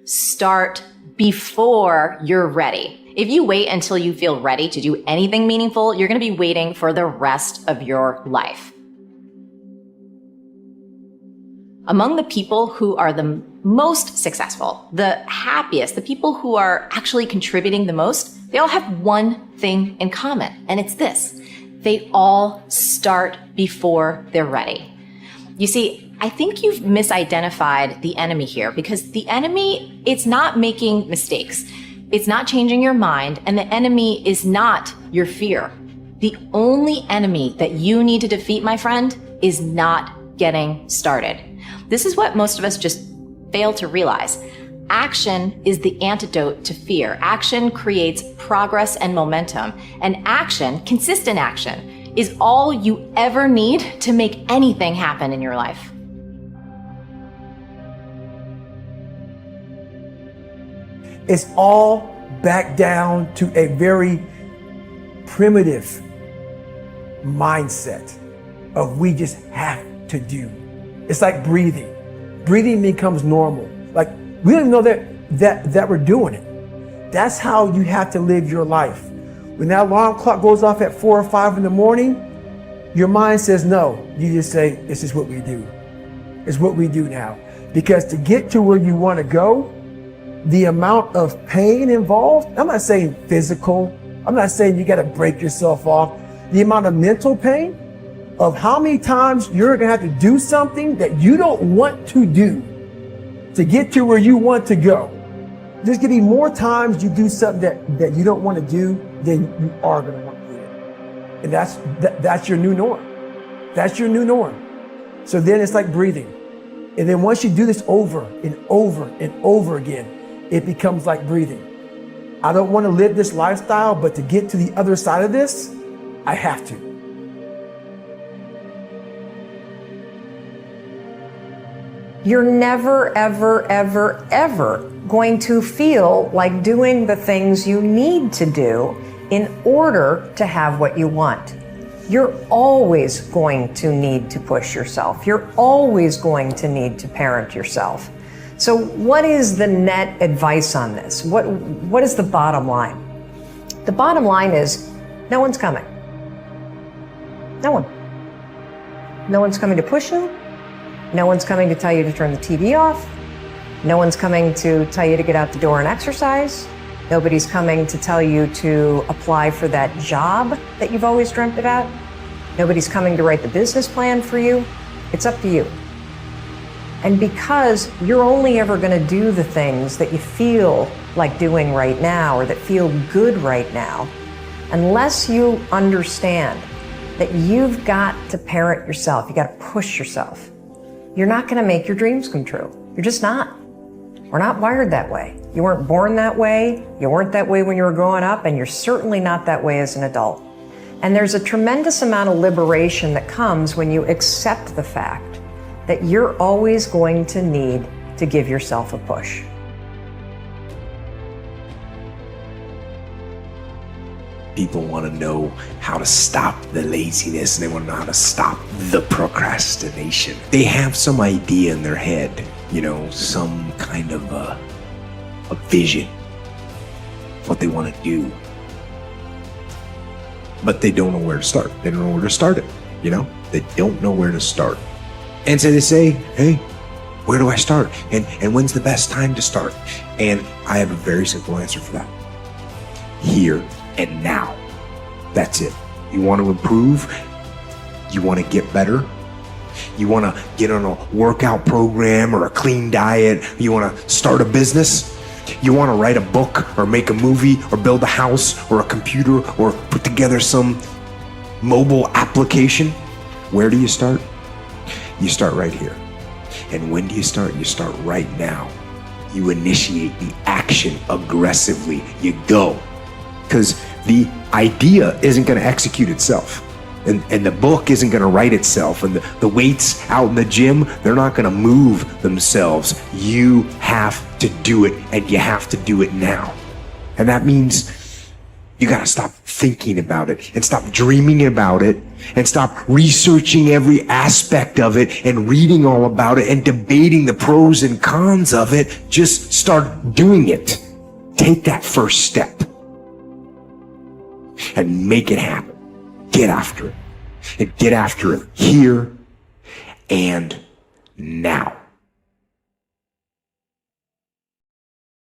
Start before you're ready. If you wait until you feel ready to do anything meaningful, you're going to be waiting for the rest of your life. Among the people who are the most successful, the happiest, the people who are actually contributing the most, they all have one thing in common, and it's this. They all start before they're ready. You see, I think you've misidentified the enemy here, because the enemy, it's not making mistakes. It's not changing your mind, and the enemy is not your fear. The only enemy that you need to defeat, my friend, is not getting started. This is what most of us just fail to realize. Action is the antidote to fear. Action creates progress and momentum. And action, consistent action, is all you ever need to make anything happen in your life. It's all back down to a very primitive mindset of we just have to do. It's like breathing. Breathing becomes normal. Like we don't even know that we're doing it. That's how you have to live your life. When that alarm clock goes off at 4 or 5 in the morning, your mind says no. You just say, this is what we do. It's what we do now. Because to get to where you want to go, the amount of pain involved, I'm not saying physical, I'm not saying you got to break yourself off. The amount of mental pain of how many times you're going to have to do something that you don't want to do to get to where you want to go. There's going to be more times you do something that you don't want to do than you are going to want to do it. And that's your new norm. That's your new norm. So then it's like breathing. And then once you do this over and over and over again, it becomes like breathing. I don't want to live this lifestyle, but to get to the other side of this, I have to. You're never, ever, ever, ever going to feel like doing the things you need to do in order to have what you want. You're always going to need to push yourself. You're always going to need to parent yourself. So what is the net advice on this? What is the bottom line? The bottom line is no one's coming. No one. No one's coming to push you. No one's coming to tell you to turn the TV off. No one's coming to tell you to get out the door and exercise. Nobody's coming to tell you to apply for that job that you've always dreamt about. Nobody's coming to write the business plan for you. It's up to you. And because you're only ever going to do the things that you feel like doing right now or that feel good right now, unless you understand that you've got to parent yourself, you got to push yourself, you're not going to make your dreams come true. You're just not. We're not wired that way. You weren't born that way. You weren't that way when you were growing up, and you're certainly not that way as an adult. And there's a tremendous amount of liberation that comes when you accept the fact that you're always going to need to give yourself a push. People want to know how to stop the laziness, and they want to know how to stop the procrastination. They have some idea in their head, some kind of a vision, what they want to do. But they don't know where to start. They don't know where to start it, They don't know where to start. And so they say, hey, where do I start? And when's the best time to start? And I have a very simple answer for that. Here and now. That's it. You want to improve? You want to get better? You want to get on a workout program or a clean diet? You want to start a business? You want to write a book or make a movie or build a house or a computer or put together some mobile application? Where do you start? You start right here. And when do you start? You start right now. You initiate the action aggressively. You go. Because the idea isn't going to execute itself. And the book isn't going to write itself. And the weights out in the gym, they're not going to move themselves. You have to do it, and you have to do it now. And that means You got to stop thinking about it and stop dreaming about it and stop researching every aspect of it and reading all about it and debating the pros and cons of it. Just start doing it. Take that first step and make it happen. Get after it. And get after it here and now.